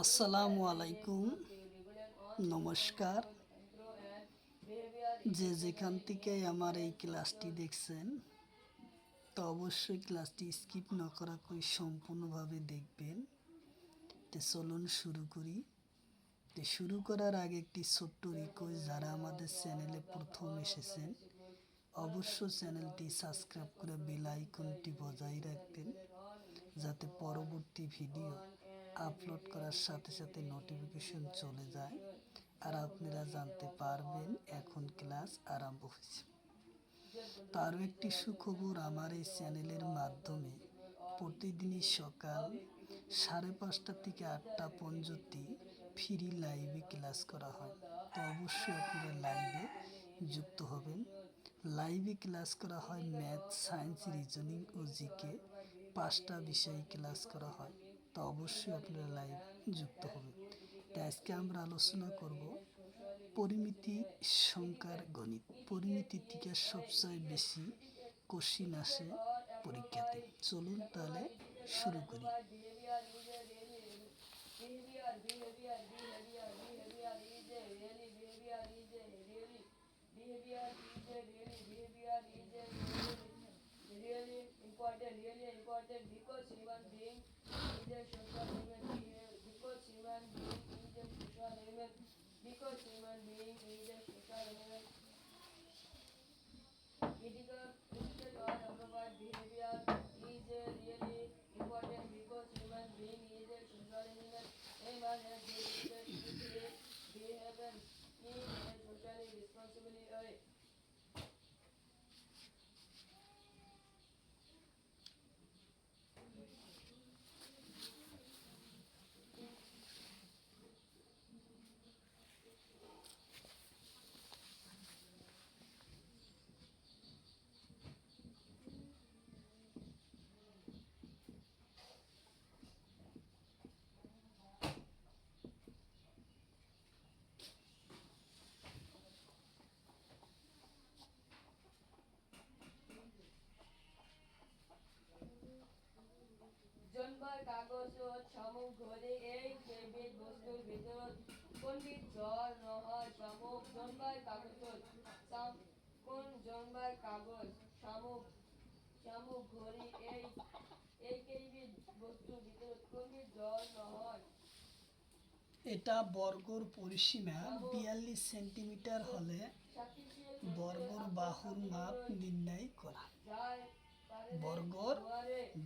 আসসালামু আলাইকুম, নমস্কার। যে যেখান থেকে আমার এই ক্লাসটি দেখছেন, তো অবশ্যই ক্লাসটি স্কিপ না করা করে সম্পূর্ণভাবে দেখবেন। তো চলুন শুরু করি। তো শুরু করার আগে একটি ছোট্ট রিকোয়েস্ট, যারা আমাদের চ্যানেলে প্রথম এসেছেন অবশ্য চ্যানেলটি সাবস্ক্রাইব করে বেল আইকনটি বজায় রাখবেন, যাতে পরবর্তী ভিডিও আপলোড করার সাথে সাথে নোটিফিকেশন চলে যায় আর আপনারা জানতে পারবেন এখন ক্লাস আরম্ভ হয়েছে। তারও একটি সুখবর, আমার এই চ্যানেলের মাধ্যমে প্রতিদিনই সকাল 5:30 থেকে 8টা পর্যন্ত ফ্রি লাইভে ক্লাস করা হয়। তো অবশ্যই আপনারা লাইভে যুক্ত হবেন। লাইভে ক্লাস করা হয় ম্যাথ, সায়েন্স, রিজনিং ও জিকে 5টা বিষয়ে ক্লাস করা হয়। তো অবশ্যই আপনারা লাইভ যুক্ত হবেন। তো আজকে আমরা আলোচনা করব পরিমিতি সংখ্যার গণিত। পরিমিতি থেকে সবচেয়ে বেশি কোশ্চিন আসে পরীক্ষাতে। চলুন তাহলে শুরু করি। জনবার কাগজত শামুক ধরে এই কেইবিধ বস্তুৰ ভিতৰত কোনবিধ জ্বৰ নহয়? শামুক। জনবার কাগজত কোন জনবার কাগজ শামুক ঘড়ি এই কেইবিধ বস্তুৰ ভিতৰত কোনবিধ জ্বৰ নহয়? এটা বর্গর পরিসীমা 42 সেন্টিমিটার হলে বর্গর বাহুর মাপ নির্ণয় করা। বর্গর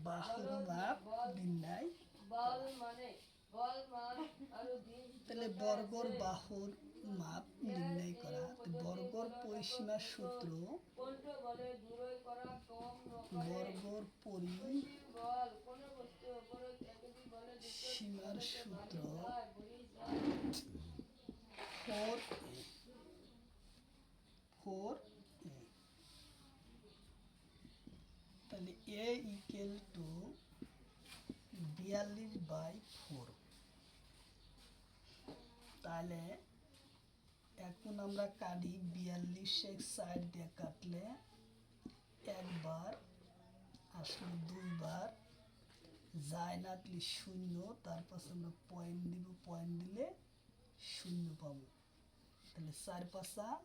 বাহুর মাপ নির্ণয় তাহলে বর্গর বাহুর মাপ নির্ণয় করা। বর্গর পরিসীমার সূত্র, বর্গর পরিসীমার সূত্র 4a। তাহলে a ইকুয়াল টু 42/4। তাহলে এখন আমরা কাটি। 42 এক সাইড দিয়ে কাটলে একবার আসলে দুইবার যায় না, শূন্য। তারপর আমরা পয়েন্ট দিব, পয়েন্ট দিলে শূন্য পাবো। তাহলে 4×5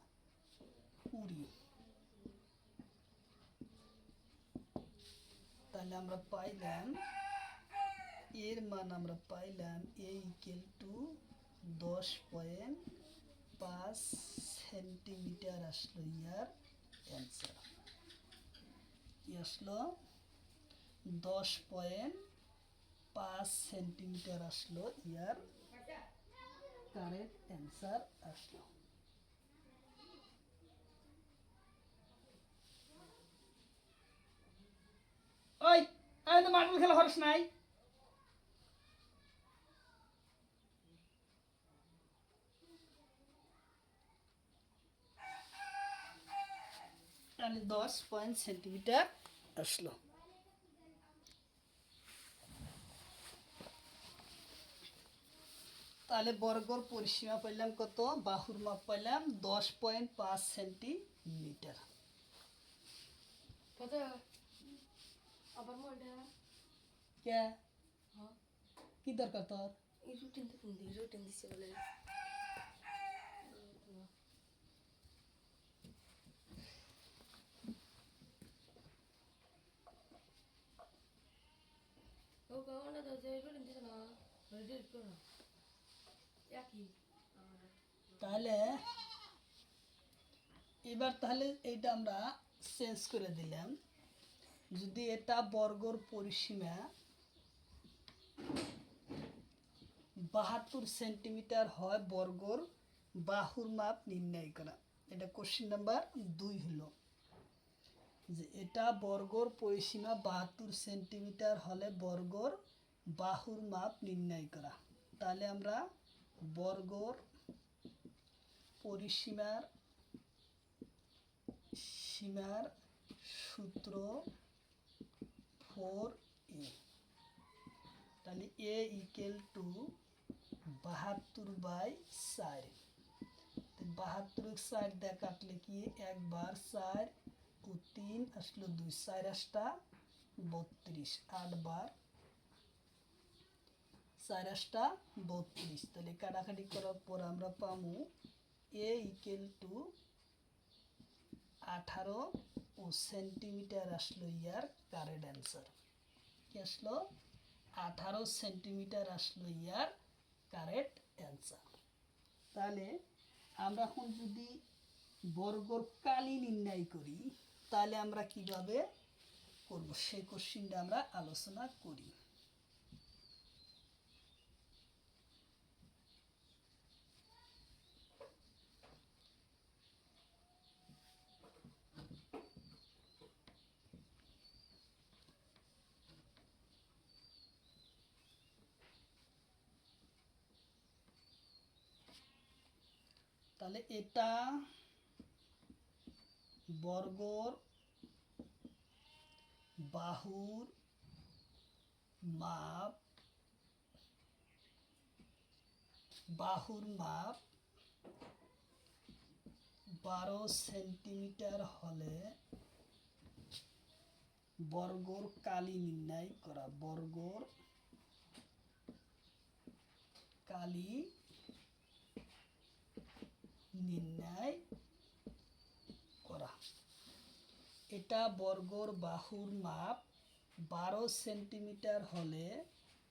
= 20। তাহলে আমরা পাইলাম এর মান, আমরা পাইলাম a ইকুয়াল টু 10.5 সেন্টিমিটার আসলো ইয়ার অ্যান্সার। কি আসলো? 10.5 সেন্টিমিটার আসলো ইয়ার কারেক্ট অ্যান্সার আসলো। ওই আমি তো মার্বেল খেলা হরস নাই। তাহলে 10 সেন্টিমিটার আসলো। তাহলে বর্গর পরিসীমা পাইলাম কত? বাহুর মাপ পাইলাম 10.5 সেন্টিমিটার। কথা আবার মোটা কে হ্যাঁ কি দরকার তোর? এই রুটিন তো কোন দিন রুটিন দিছে বলে ও কাওনা তো যে রুটিন দিছে না রেডি করো একই তাহলে এবার তাহলে এইটা আমরা চেঞ্জ করে দিলাম। যদি এটা বর্গর পরিসীমা 72 সেন্টিমিটার হয়, বর্গর বাহুর মাপ নির্ণয় করা। এটা কোশ্চেন নাম্বার 2 হলো যে এটা বর্গর পরিসীমা 72 সেন্টিমিটার হলে বর্গর বাহুর মাপ নির্ণয় করা। তাহলে আমরা বর্গর পরিসীমার সূত্র 4a, তাহলে a ইকুয়াল টু 72/4। 72 দিয়ে কাটলে কি একবার 4 ও 3 আসলো 2, 4 8টা 32, 8 বার 4 8টা 32। তাহলে কাটাকাটি করার পর আমরা পাবো a ইকুয়াল টু 18 ও সেন্টিমিটার আসলো ইয়ার কারেক্ট অ্যান্সার। কি আসলো? 18 সেন্টিমিটার আসলো ইয়ার কারেক্ট অ্যান্সার। তাহলে আমরা এখন যদি বর্গর কালি নির্ণয় করি তাহলে আমরা কিভাবে করব সেই কোশ্চেনটা আমরা আলোচনা করি। তাহলে এটা বর্গর বাহুর মাপ 12 সেন্টিমিটার হলে বর্গর কালি নির্ণয় করা। বর্গর কালি নির্ণয় করা। এটা বর্গর বাহুর মাপ 12 সেন্টিমিটার হলে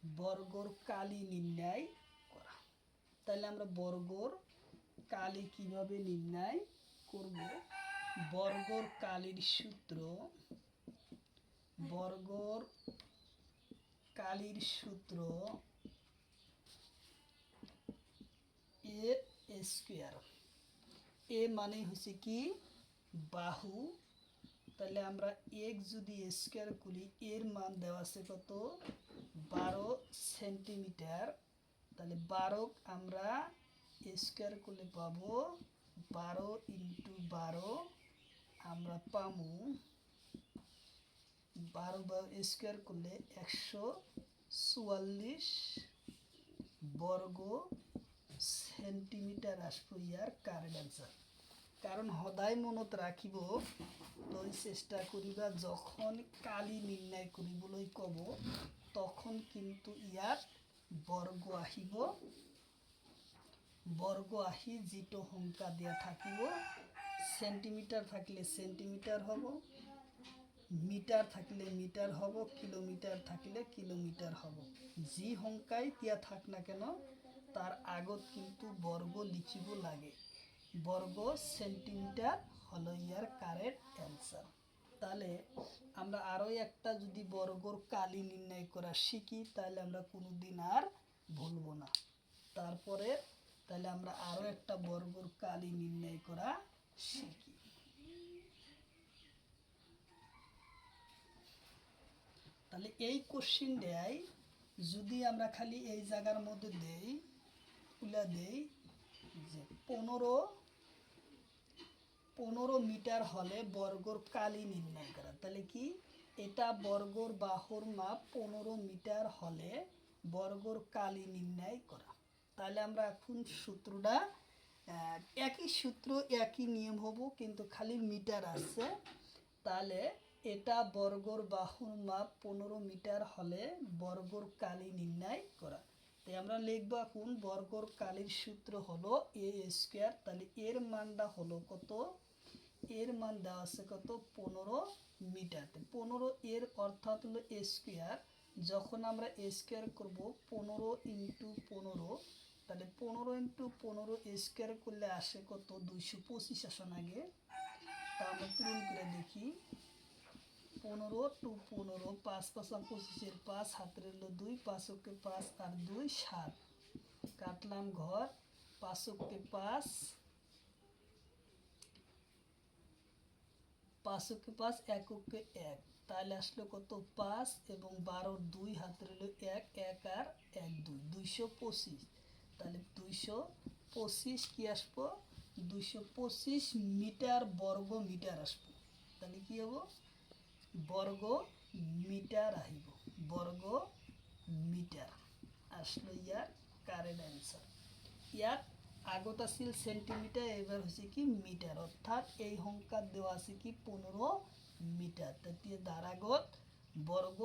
বর্গর কালি নির্ণয় করা। তাহলে আমরা বর্গর কালি কিভাবে নির্ণয় করব? বর্গর কালির সূত্র, বর্গর কালির সূত্র এ স্কোয়ার। এ মানে হচ্ছে কি বাহু, তাহলে আমরা এক যদি স্কোয়ার করি এর মান দেওয়া আছে কত 12 সেন্টিমিটার। তাহলে 12 আমরা স্কোয়ার করলে পাবো 12 ইন্টু 12 আমরা পাবো 12 স্কোয়ার করলে 144 বর্গ সেন্টিমিটার আসবো ইয়ার কারেক্ট অ্যান্সার। কারণ সদায় মনত রাখিব লৈ চেষ্টা করিবা যখন কালি নির্ণয় কৰিবলৈ কব তখন কিন্তু ইয়াত বর্গ আহিব। বর্গ আহি যিটো সংখ্যা দিয়া থাকিব সেন্টিমিটার থাকলে সেন্টিমিটার হব, মিটার থাকলে মিটার হব, কিলোমিটার থাকলে কিলোমিটার হব। যি সংখ্যাই দিয়া থাক না কেন তার আগত কিন্তু বর্গ লিখিব লাগে। বর্গ সেন্টিমিটার হলো ইয়ার কারেক্ট অ্যান্সার। তাহলে আমরা আরও একটা যদি বর্গর কালি নির্ণয় করা শিখি তাহলে আমরা কোনোদিন আর ভুলবো না। তারপরে তাহলে আমরা আরও একটা বর্গর কালি নির্ণয় করা শিখি। তাহলে এই কোশ্চিন দেয় যদি আমরা খালি এই জায়গার মধ্যে দেই তুলে দেই যে 15 মিটার হলে বর্গর কালি নির্ণয় করা। তাহলে কি এটা বর্গর বাহুর মাপ 15 মিটার হলে বর্গর কালি নির্ণয় করা। তাহলে আমরা এখন সূত্রটা একই সূত্র একই নিয়ম হব কিন্তু খালি মিটার আসছে। তাহলে এটা বর্গর বাহুর মাপ 15 মিটার হলে বর্গর কালি নির্ণয় করা। তাই আমরা লিখব এখন বর্গর কালির সূত্র হলো এ স্কোয়ার। তাহলে এর মানটা হলো কত? এর মান দেওয়া আছে কত? 15 মিটার। 15 এর অর্থাৎ হলো এ স্কোয়ার। যখন আমরা এ স্কোয়ার করবো 15 ইন্টু 15, তাহলে 15 ইন্টু 15 স্কোয়ার করলে আসে কত? 225 আসন আগে। তা আমরা পূরণ করে দেখি। 15 টু 15, 5 5 25, 5 হাতের হলো 2, 5 ওকে 5 আর 2 7, কাটলাম ঘর, 5 ওকে 5, 5 ওকে 5, 1 ওকে 1, তাহলে আসলো কত? 5 এবং 12 2 হাতের হলো 1, 1 আর 1 2, 225। তাহলে 225 কি আসবো? 225 মিটার বর্গ মিটার আসবো। তাহলে কি হবো? বর্গ মিটার আহিব। বর্গ মিটার আসলো ইয়ার কারেন্ট অ্যান্সার। ইয়ার আগত আছিল সেন্টিমিটার, এবার হচ্ছে কি মিটার, অর্থাৎ এই সংখ্যা দেওয়া আছে কি 15 মিটার। তেতিয়া তার আগত বর্গ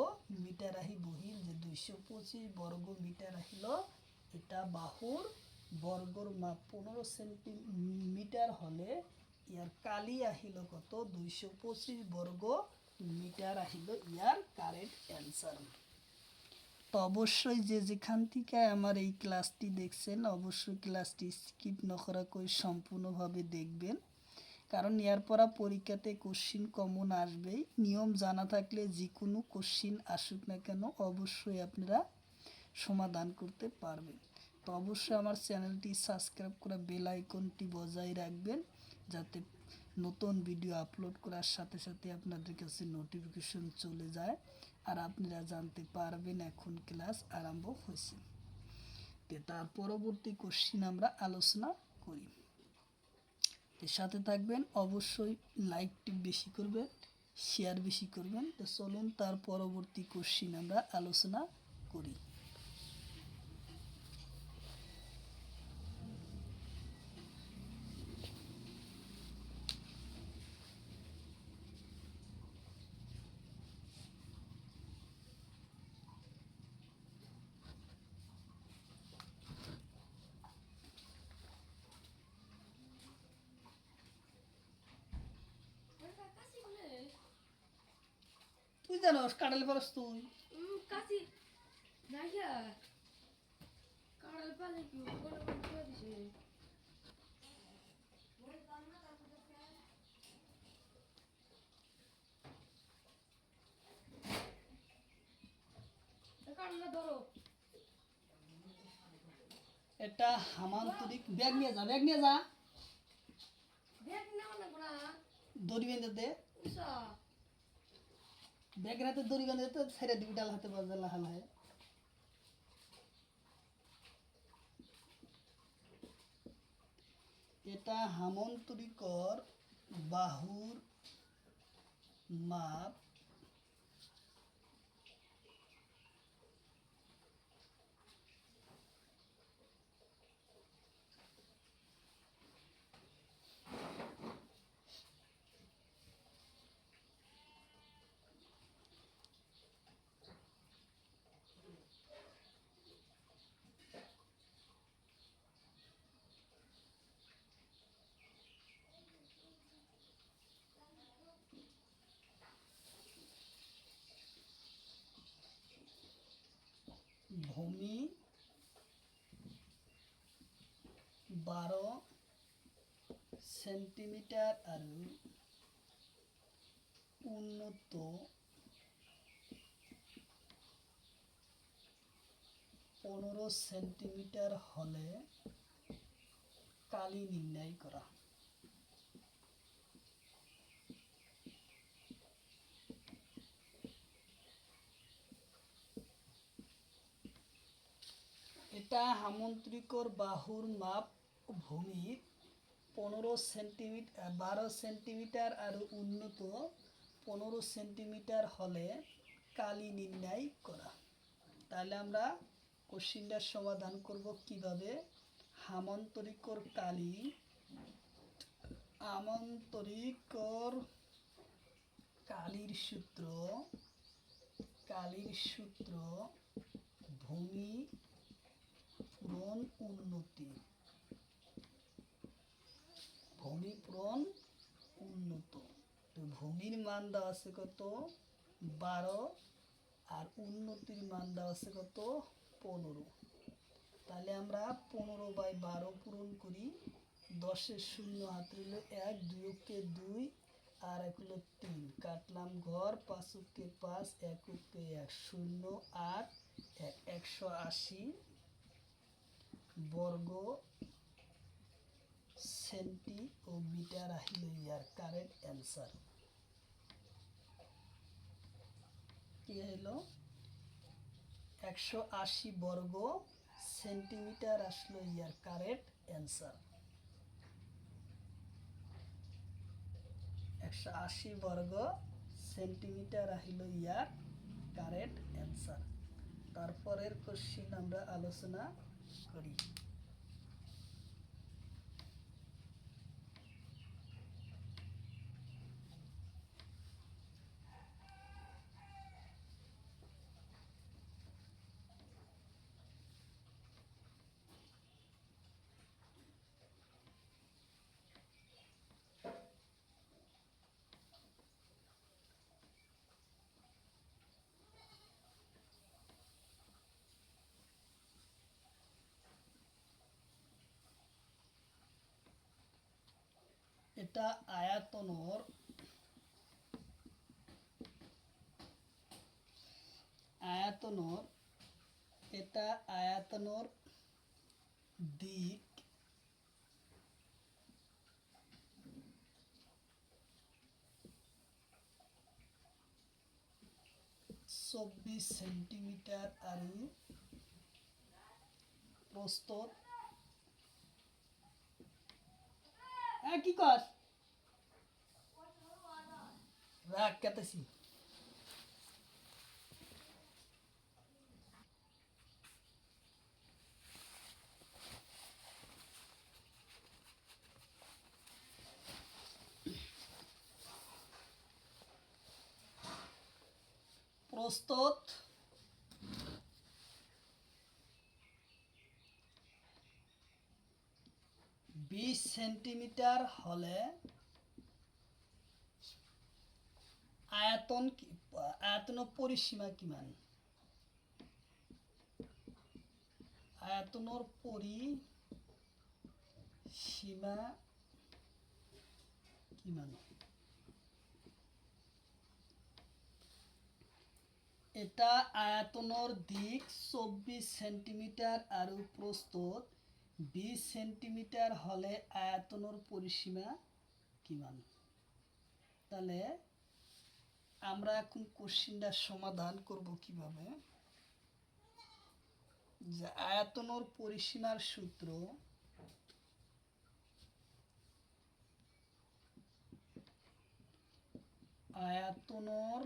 মিটার আহি বহিল যে 225 বর্গ মিটার আহিল। এটা বাহুর বর্গর মাপ 15 সেন্টিমিটার হলে ইয়ার কালি আহিল কত? 225 বর্গ মিটার আহিল ইয়ার কারেক্ট অ্যান্সার। তো অবশ্যই যে যেখান থেকে আমার এই ক্লাসটি দেখছেন অবশ্যই ক্লাসটি স্কিপ না করা করে সম্পূর্ণভাবে দেখবেন, কারণ এর পরা পরীক্ষাতে কোশ্চিন কমন আসবেই। নিয়ম জানা থাকলে যে কোনো কোশ্চিন আসুক না কেন অবশ্যই আপনারা সমাধান করতে পারবেন। তো অবশ্যই আমার চ্যানেলটি সাবস্ক্রাইব করে বেল আইকনটি বজায় রাখবেন, যাতে নতুন ভিডিও আপলোড করার সাথে সাথে আপনাদের কাছে নোটিফিকেশন চলে যায় আর আপনারা জানতে পারবেন এখন ক্লাস আরম্ভ হয়েছে। তার পরবর্তী কোশ্চিন আমরা আলোচনা করি। সাথে থাকবেন, অবশ্যই লাইকটি বেশি করবেন, শেয়ার বেশি করবেন। তো চলুন তার পরবর্তী কোশ্চিন আমরা আলোচনা করি। কাশি বলে তুই জানোস কাটালে পারস তুই? কাশি নাইয়া কাড়াল পালে কি বড় বড় করে দিছে। কাড়াল ধরো। এটা হামান্তরিক। ব্যাগ নিয়ে যা, ব্যাগ নিয়ে যা, দেখ না না বড়া দড়ি বেঁধে দে। উষা ব্যাগের হাতে দড়ি বেঁধে দে, ছেড়ে দিবি ডাল হাতে বাজে লাহাল হয়। এটা হামান্তরিকর বাহুর মাপ ভূমি 12 সেন্টিমিটার আর উন্নত 15 সেন্টিমিটার হলে কালি নির্ণয় করা। এটা হামান্তরিকর বাহুর মাপ ভূমির 15 সেন্টিমিটার 12 সেন্টিমিটার আর উন্নত 15 সেন্টিমিটার হলে কালি নির্ণয় করা। তাহলে আমরা কোশ্চিনটার সমাধান করব কিভাবে। হামান্তরিকর কালির সূত্র ভূমি পূরণ উন্নতি, উন্নত। তো ভূমির মান দেওয়া আছে কত 12, আর উন্নতির মান দেওয়া আছে কত 15। তাহলে আমরা 15/12 পূরণ করি। 10-এর শূন্য হাত রইল 1, 2 কে 2 আর 1 হলো 3, কাটলাম ঘর, 5 কে 5, 1 কে 1, 0 8 1, 180 বর্গ সেন্টিমিটার আহিল ইয়ার কারেক্ট অ্যান্সার। কি হলো 180 বর্গ সেন্টিমিটার আসলো ইয়ার কারেক্ট অ্যান্সার। 180 বর্গ সেন্টিমিটার আহিল ইয়ার কারেক্ট অ্যান্সার। তারপরের কোশ্চিন আমরা আলোচনা করি। এটা আয়তনর এটা আয়তনর দিক 24 সেন্টিমিটার আৰু প্রস্থ কি কর রাখ কেতেছি। প্রস্থ 20 সেন্টিমিটার হলে আয়তনের পরিসীমা কিমান? আয়তনের পরিসীমা কিমান? এটা আয়তনের দিক 24 সেন্টিমিটার আৰু প্রস্থ 20 সেন্টিমিটার হলে আয়তনের পরিসীমা কিমান? তাহলে আমরা এখন কোশ্চেনটা সমাধান করব কিভাবে, যে আয়তনের পরিসীমার সূত্র আয়তনের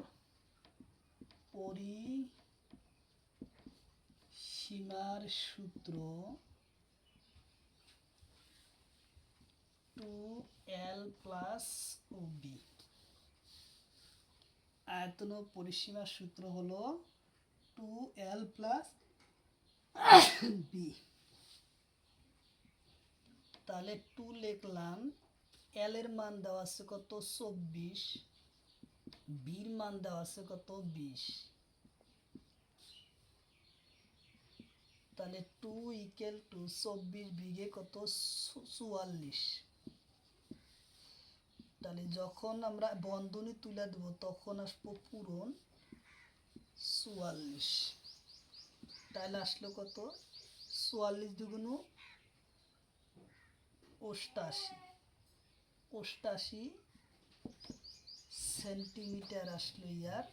পরিসীমার সূত্র 2L প্লাস OB। আয়তনের পরিসীমার সূত্র হলো 2L প্লাস B। তাহলে 2 লিখলাম, L এর মান দেওয়া আছে কত 24, B এর মান দেওয়া আছে কত 20। তাহলে 2 ইকুয়াল টু 24 বিঘে কত 44। তাহলে যখন আমরা বন্ধনী তুলে দেব তখন আসবো পূরণ 44। তাহলে আসলো কত 44 দুগুণ 88 সেন্টিমিটার আসলো ইয়ার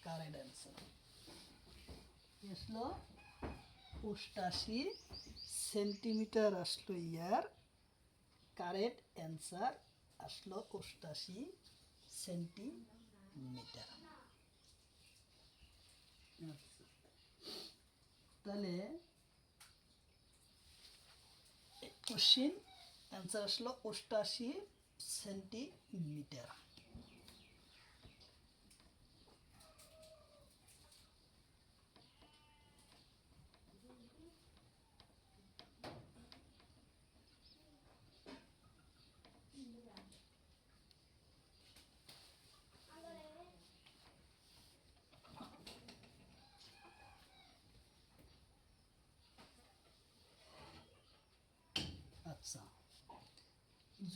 কারেক্ট অ্যান্সার। আসলো 88 সেন্টিমিটার আসলো ইয়ার কারেক্ট অ্যান্সার, আসলো 88 সেন্টিমিটার। তাহলে কোশ্চিন অ্যান্সার আসলো 88 সেন্টিমিটার।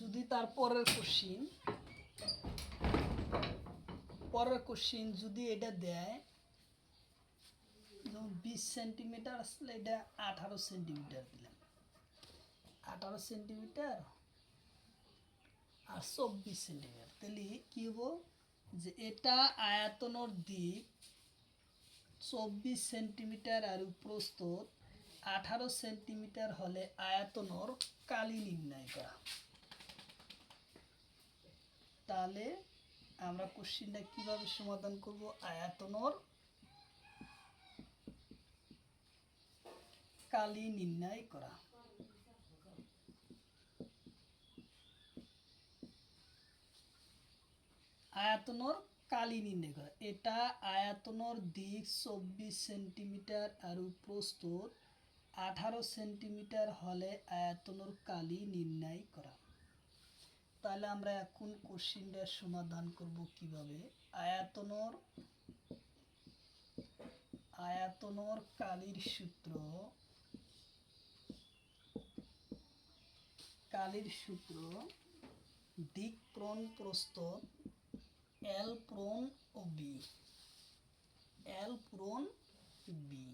যদি তার পরের কোশ্চিন যদি এটা দেয়, যেমন 20 সেন্টিমিটার আসলে এটা 18 সেন্টিমিটার দিলাম, 18 সেন্টিমিটার আর 24 সেন্টিমিটার, তাহলে কি হবো যে এটা আয়তনের দিক 24 সেন্টিমিটার আর প্রস্থ 18 সেন্টিমিটার হলে আয়তনের কালি নির্ণয় করা। তাহলে আমরা কোশ্চিনটা কিভাবে সমাধান করব? আয়তনের কালি নির্ণয় করা। আয়তনের কালি নির্ণয় করা, এটা আয়তনের দিক 24 সেন্টিমিটার আর প্রস্থ 18 সেন্টিমিটার হলে আয়তনের কালি নির্ণয় করা। তাহলে আমরা এখন কোশ্চিনটা সমাধান করব কিভাবে? আয়তনের কালির সূত্র দিক প্রণ প্রস্থ এল প্রণ ও বি,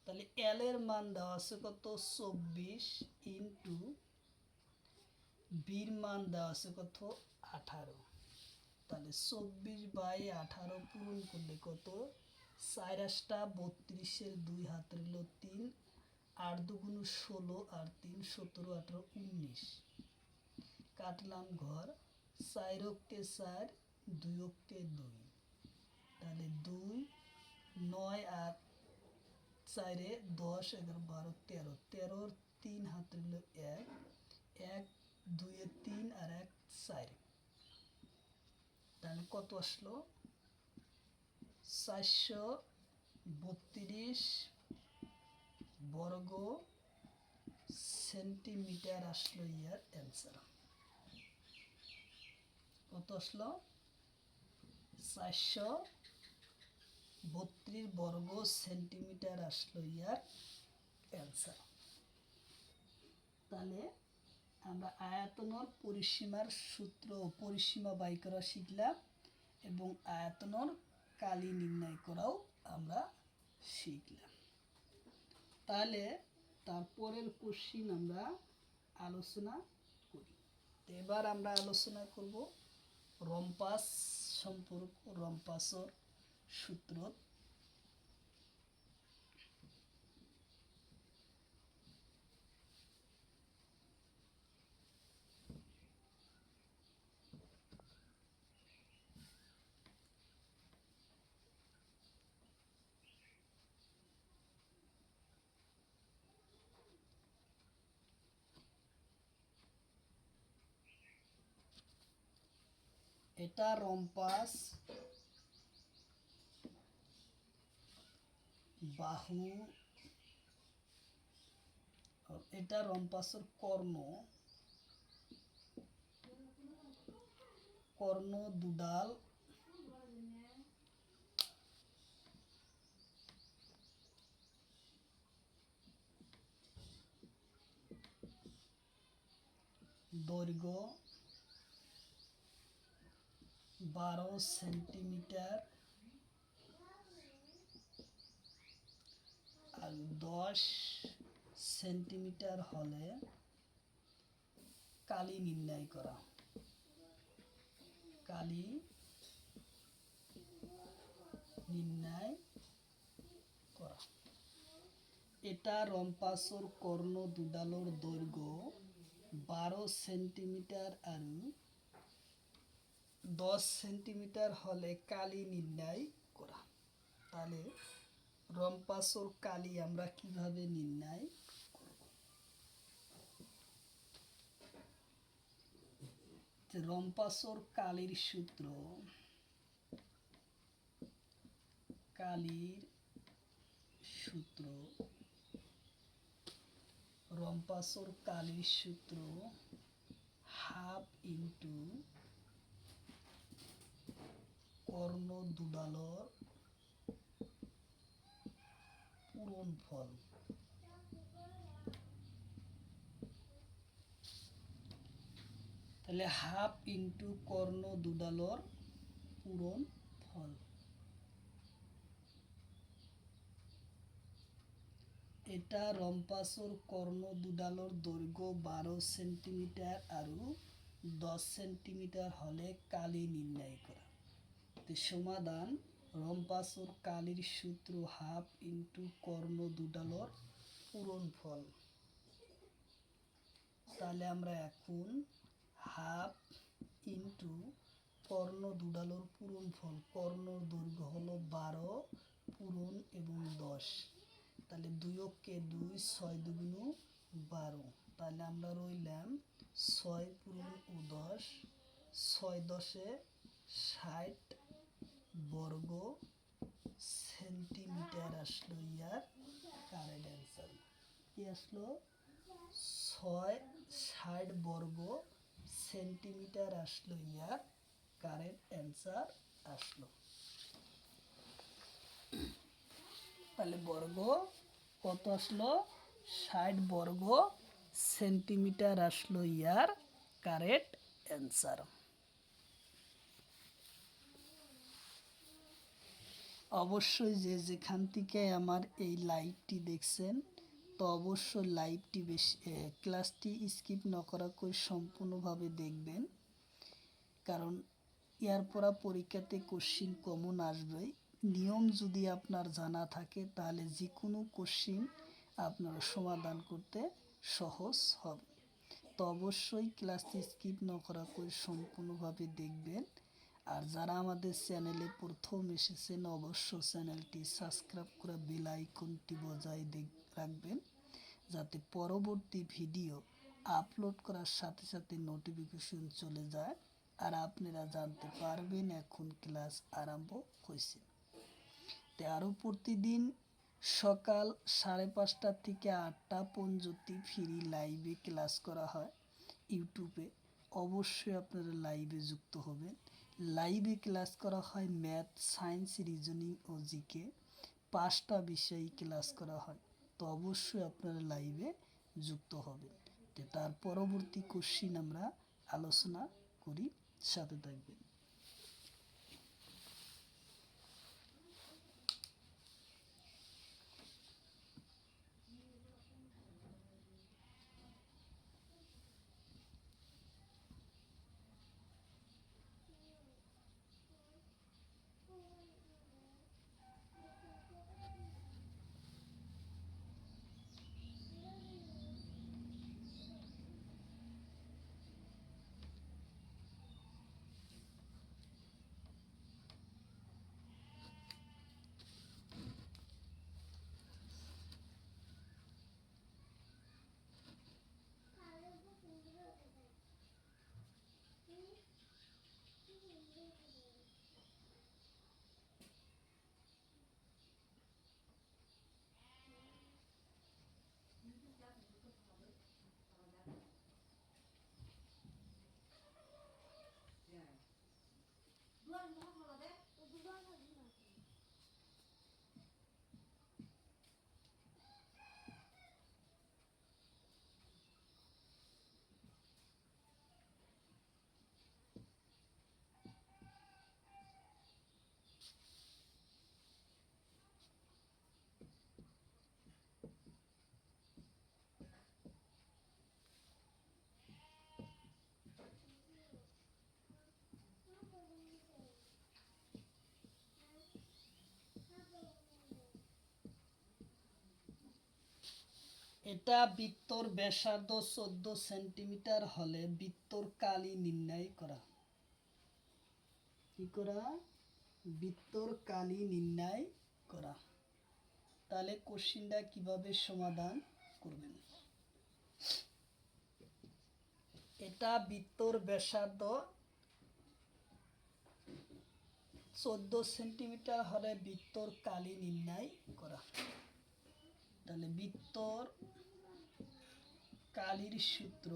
তাহলে এল এর মান দেওয়া আছে কত? 24 ইন্টু বির মান দেওয়া আছে কত? 18। তাহলে 24/18 পূরণ করলে কত? 4 8টা 32 2 হাতে রইল 3, 8 2 16 আর 3 17 18 19, কাটলাম ঘর, 4 অক্ষে 4, 2 অক্ষে 2, তাহলে 2 9 আর 4 10 11 12 13, 13 3 হাতে রইল 1, 1 2 3 আর 1 4, তাহলে কত আসলো? 432 বর্গ সেন্টিমিটার আসলো ইয়ার অ্যান্সার। কত আসলো? 432 বর্গ সেন্টিমিটার আসলো ইয়ার অ্যান্সার। তাহলে আমরা আয়তনের পরিসীমার সূত্র, পরিসীমা বাই করা শিখলাম এবং আয়তনের কালি নির্ণয় করাও আমরা শিখলাম। তাহলে তারপরের কোশ্চিন আমরা আলোচনা করি। এবার আমরা আলোচনা করব রম্পাস সম্পর্ক, রম্পাসর সূত্র। এটা রম্পাস, বাহু, এটা রম্পাসের কর্ণ দুডাল, দৈর্ঘ্য 12 সেন্টিমিটার আর 10 সেন্টিমিটার হলে কালি নির্ণয় করা। কালি নির্ণয় করা। এটা রম্পাসর কর্ণ দুডালর দৈর্ঘ্য 12 সেন্টিমিটার আর 10 সেন্টিমিটার হলে কালি নির্ণয় করা। তাহলে রম্পাসর কালি আমরা কিভাবে নির্ণয় করব? রম্পাসর কালির সূত্র, রম্পাসর কালির সূত্র হাফ ইন্টু কর্ণ দুডালর পূরণফল। তাহলে হাফ ইন্টু কর্ণ দুডালর পূরণ ফল। এটা রম্পাসর কর্ণ দুডালর দৈর্ঘ্য 12 সেন্টিমিটার আর 10 সেন্টিমিটার হলে কালি নির্ণয় করা। তো সমাধান, রম্পাসর কালির সূত্র হাফ ইন্টু কর্ণ দুডালর পূরণ ফল। তাহলে আমরা এখন হাফ ইন্টু কর্ণ দুডালর পূরণ ফল, কর্ণর দৈর্ঘ্য হলো 12 পূরণ এবং 10, তাহলে 2 অক্ষে 2, 6 দুগুণ 12, তাহলে আমরা রইলাম 6 পূরণ ও 10, 6 10 60 বর্গ সেন্টিমিটার আসলো ইয়ার কারেক্ট অ্যান্সার। কি আসলো? 660 বর্গ সেন্টিমিটার আসলো ইয়ার কারেক্ট অ্যান্সার আসলো। তাহলে বর্গ কত আসলো? 60 বর্গ সেন্টিমিটার আসলো ইয়ার কারেক্ট অ্যান্সার। অবশ্যই যে যেখান থেকে আমার এই লাইভটি দেখছেন, তো অবশ্যই লাইভটি ক্লাসটি স্কিপ না করা করে সম্পূর্ণভাবে দেখবেন, কারণ এর পরা পরীক্ষাতে কোশ্চিন কমন আসবে। নিয়ম যদি আপনার জানা থাকে তাহলে যে কোনো কোশ্চিন আপনারা সমাধান করতে সহজ হবে। তো অবশ্যই ক্লাসটি স্কিপ না করা করে সম্পূর্ণভাবে দেখবেন। আর যারা আমাদের চ্যানেলে প্রথম এসেছেন অবশ্যই চ্যানেলটি সাবস্ক্রাইব করে বেল আইকনটি বজায় রাখবেন, যাতে পরবর্তী ভিডিও আপলোড করার সাথে সাথে নোটিফিকেশন চলে যায় আর আপনারা জানতে পারবেন এখন ক্লাস আরম্ভ হয়েছে। তো আরও প্রতিদিন সকাল 5:30 থেকে 8টা পর্যন্ত ফ্রি লাইভে ক্লাস করা হয় ইউটিউবে। অবশ্যই আপনারা লাইভে যুক্ত হবেন। লাইভে ক্লাস করা হয় ম্যাথ, সায়েন্স, রিজনিং ও জিকে, 5টা বিষয় ক্লাস করা হয়। তো অবশ্যই আপনারা লাইভে যুক্ত হবেন। তো তার পরবর্তী কোশ্চিন আমরা আলোচনা করি, সাথে থাকবেন। এটা বৃত্তর ব্যাসার্ধ 14 সেন্টিমিটার হলে বৃত্তর কালি নির্ণয় করা। কি করা? বৃত্তর কালি নির্ণয় করা। তাহলে কোশ্চিনটা কিভাবে সমাধান করবেন? এটা বৃত্তর ব্যাসার্ধ 14 সেন্টিমিটার হলে বৃত্তর কালি নির্ণয় করা। তাহলে বৃত্তর কালির সূত্র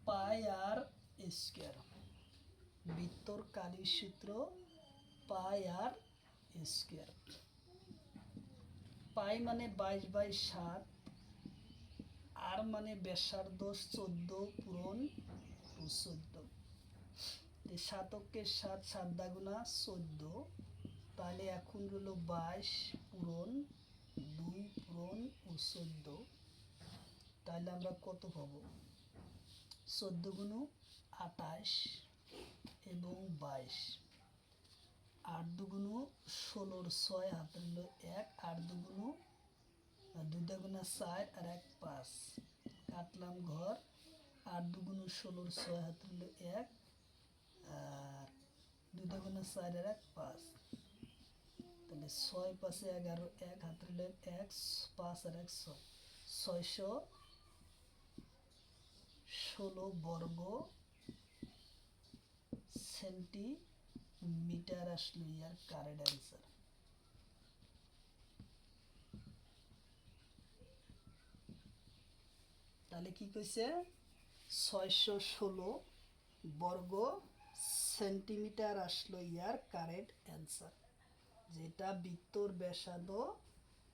পাই আর স্কয়ার। বৃত্তর কালির সূত্র পাই আর স্কয়ার। পাই মানে 22/7, আর মানে ব্যাসার্ধ 14 পূরণ 14, 7 7 7 দাগুনা 14, তাহলে এখন হলো 22 পূরণ 2 পূরণ 14, তাহলে আমরা কত পাবো? 14 গুণ 28 এবং 22, 8 দুগুণ 16, 6 হাতের হলো 1, 8 দুগুণ 2 দুগুণা 4 আর 1 5, কাটলাম ঘর, 8 দুগুণ 16, 6 হাতের হলো 1 আর 2 দুগুণা 4 আর 1 5, তাহলে 6 5 11, 1 হাতের হলো 1, 5 আর 1 6, 616 বর্গ সেন্টিমিটার আসলো ইয়ার কারেক্ট অ্যান্সার। তাহলে কি কইছে? 616 বর্গ সেন্টিমিটার আসলো ইয়ার কারেক্ট অ্যান্সার। যেটা বৃত্তর ব্যাসার্ধ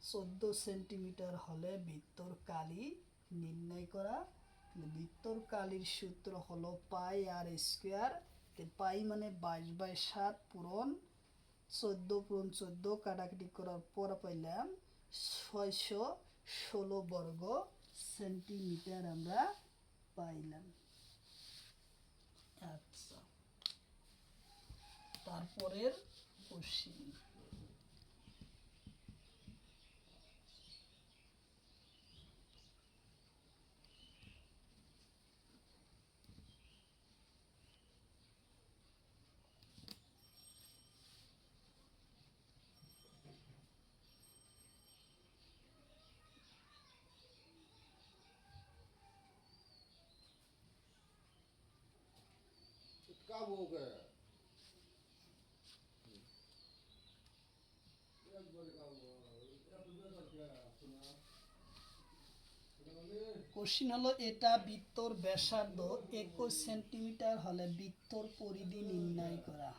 14 সেন্টিমিটার হলে বৃত্তর কালি নির্ণয় করা। বৃত্তর কালির সূত্র হলো পাই আর স্কোয়ার। পাই মানে 22/7 পূরণ 14 পূরণ 14, কাটাকাটি করার পর পাইলাম 616 বর্গ সেন্টিমিটার আমরা পাইলাম। আচ্ছা, তারপরের কোশ্চিন। कब हो गया? কোশ্চিন হলো এটা বৃত্তর ব্যাসার্ধ 21 সেন্টিমিটার হলে বৃত্তর পরিধি নির্ণয় করা।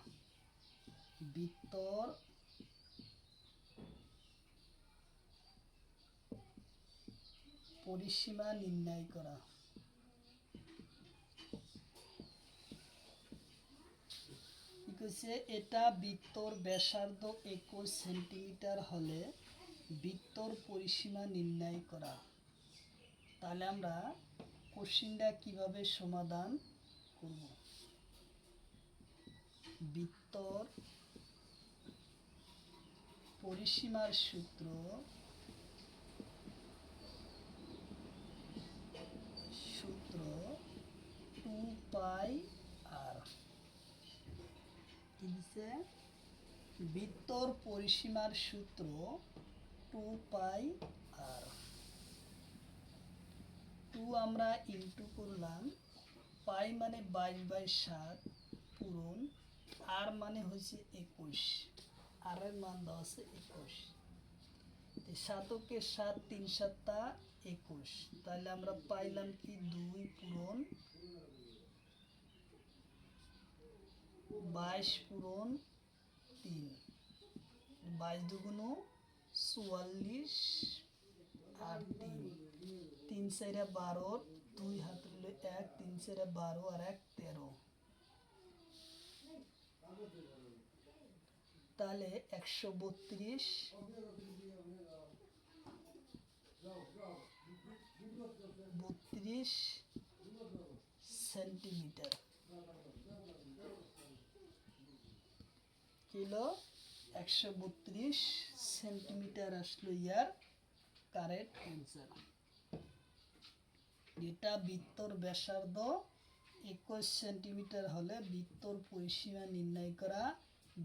বৃত্তর পরিসীমা নির্ণয় করা। কি কইছে? এটা বৃত্তর ব্যাসার্ধ 21 সেন্টিমিটার হলে বৃত্তর পরিসীমা নির্ণয় করা। তাহলে আমরা কোশ্চিনটা কিভাবে সমাধান করব? বৃত্তর পরিসীমার সূত্র সূত্র 2 পাই আর। কি দিছে? বৃত্তর পরিসীমার সূত্র 2 পাই আর। 2 আমরা ইনটু করলাম, পাই মানে 22/7 পূরণ, আর মানে হয়েছে 21, আর এর মান দেওয়া আছে 21, 7 7 3 7 21, তাহলে আমরা পাইলাম কি 2 পূরণ 22 পূরণ 3, 22 দুগুণ 44 আর 3, 3 4 12, 2 হাত হলো 1, 3 4 12 আর 1 13, তাহলে 132 সেন্টিমিটার কিলো 132 সেন্টিমিটার আসলো ইয়ার কারেক্ট অ্যান্সার। যেটা বৃত্তর ব্যাসার্ধ 21 সেন্টিমিটার হলে বৃত্তর পরিসীমা নির্ণয় করা।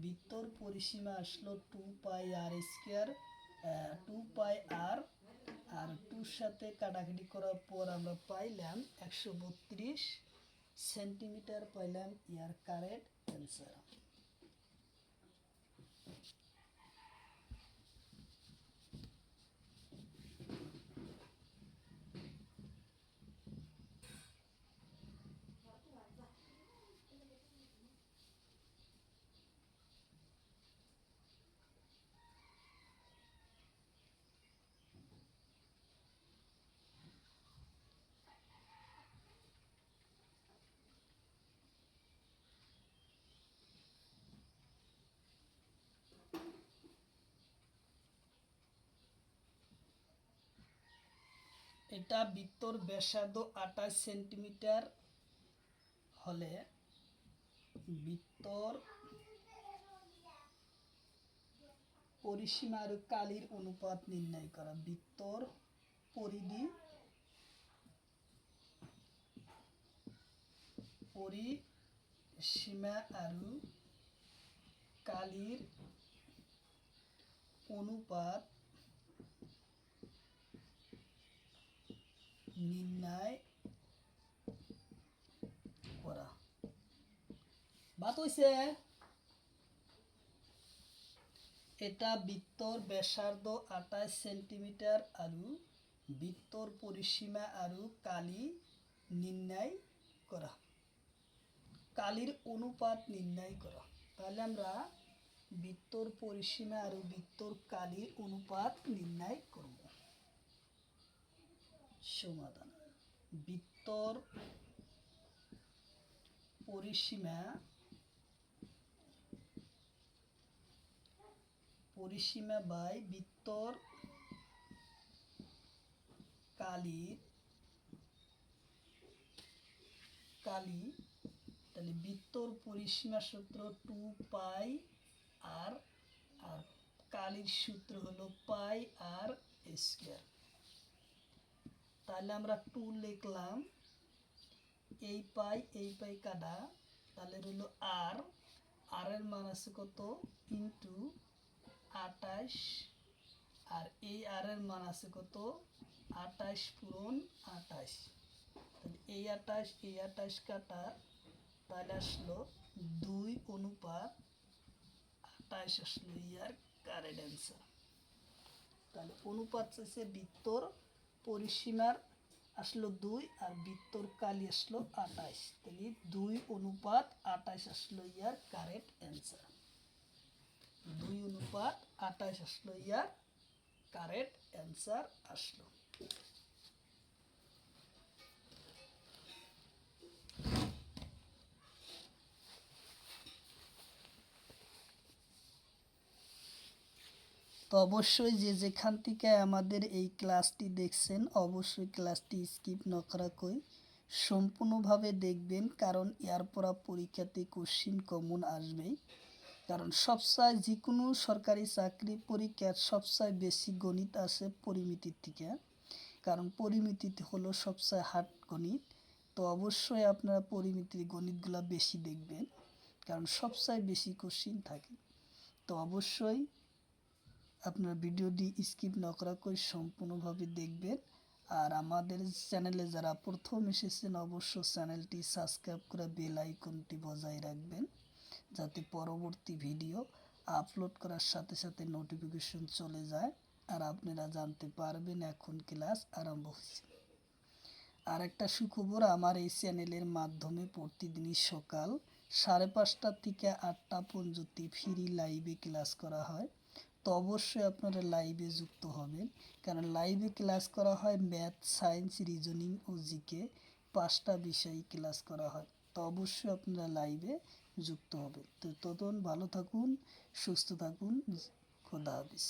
বৃত্তর পরিসীমা আসলো 2 পাই আর স্কোয়ার, 2 পাই আর, আর 2 সাথে কাটাকাটি করার পর আমরা পাইলাম 132 সেন্টিমিটার পাইলাম ইয়ার কারেক্ট অ্যান্সার। এটা বৃত্তর ব্যাসার্ধ 28 সেন্টিমিটার হলে বৃত্তর পরিসীমা আর কালির অনুপাত নির্ণয় করা। বৃত্তর পরিধি পরিসীমা আর কালির অনুপাত নির্ণয় করা। বাত হইছে। এটা বৃত্তর ব্যাসার্ধ 28 সেন্টিমিটার আর বৃত্তর পরিসীমা আর কালি নির্ণয় করা, কালির অনুপাত নির্ণয় করা। তাহলে আমরা বৃত্তর পরিসীমা আর বৃত্তর কালির অনুপাত নির্ণয় করব। সমাধান: বৃত্তর পরিসীমা বাই বৃত্তর কালি, তাহলে বৃত্তর পরিসীমা সূত্র 2 পাই আর কালির সূত্র হলো পাই আর স্কয়ার। তাহলে আমরা 2 লিখলাম, এই পাই কাটা, তাহলে হলো আর এর মান আছে কত ইন্টু 28, আর এই আর এর মান আছে কত 28 পূরণ 28। তাহলে এই 28 কাটা, তাহলে আসলো 2 অনুপাত 28 আসলো ইয়ার কারেক্ট অ্যান্সার। তাহলে অনুপাত চাইছে বৃত্তর পরিসীমার আসলো 2 আর বৃত্তর কালি আসলো 28, তাহলে 2 অনুপাত 28 আসলো ইয়ার কারেক্ট অ্যান্সার। 2 অনুপাত 28 আসলো ইয়ার কারেক্ট অ্যান্সার আসলো। তো অবশ্যই যে যেখান থেকে আমাদের এই ক্লাসটি দেখছেন অবশ্যই ক্লাসটি স্কিপ না করা কই সম্পূর্ণভাবে দেখবেন, কারণ এর পরা পরীক্ষাতে কোশ্চিন কমন আসবেই। কারণ সবচেয়ে যে কোনো সরকারি চাকরি পরীক্ষার সবচেয়ে বেশি গণিত আসে পরিমিতির থেকে, কারণ পরিমিতিতে হলো সবচেয়ে হার্ড গণিত। তো অবশ্যই আপনারা পরিমিতির গণিতগুলো বেশি দেখবেন, কারণ সবচেয়ে বেশি কোশ্চিন থাকে। তো অবশ্যই আপনার ভিডিওটি স্কিপ না করা করে সম্পূর্ণভাবে দেখবেন। আর আমাদের চ্যানেলে যারা প্রথম এসেছেন অবশ্যই চ্যানেলটি সাবস্ক্রাইব করে বেল আইকনটি বজায় রাখবেন, যাতে পরবর্তী ভিডিও আপলোড করার সাথে সাথে নোটিফিকেশন চলে যায় আর আপনারা জানতে পারবেন এখন ক্লাস আরম্ভ হয়েছে। আর একটা সুখবর, আমার এই চ্যানেলের মাধ্যমে প্রতিদিনই সকাল 5:30 থেকে 8টা পর্যন্ত ফ্রি লাইভে ক্লাস করা হয়। তো অবশ্যই আপনারা লাইভে যুক্ত হবেন, কারণ লাইভে ক্লাস করা হয় ম্যাথ, সায়েন্স, রিজনিং ও জিকে 5টা বিষয় ক্লাস করা হয়। তো অবশ্যই আপনারা লাইভে যুক্ত হবেন। তো ততক্ষণ ভালো থাকুন, সুস্থ থাকুন, খোদা হাফেজ।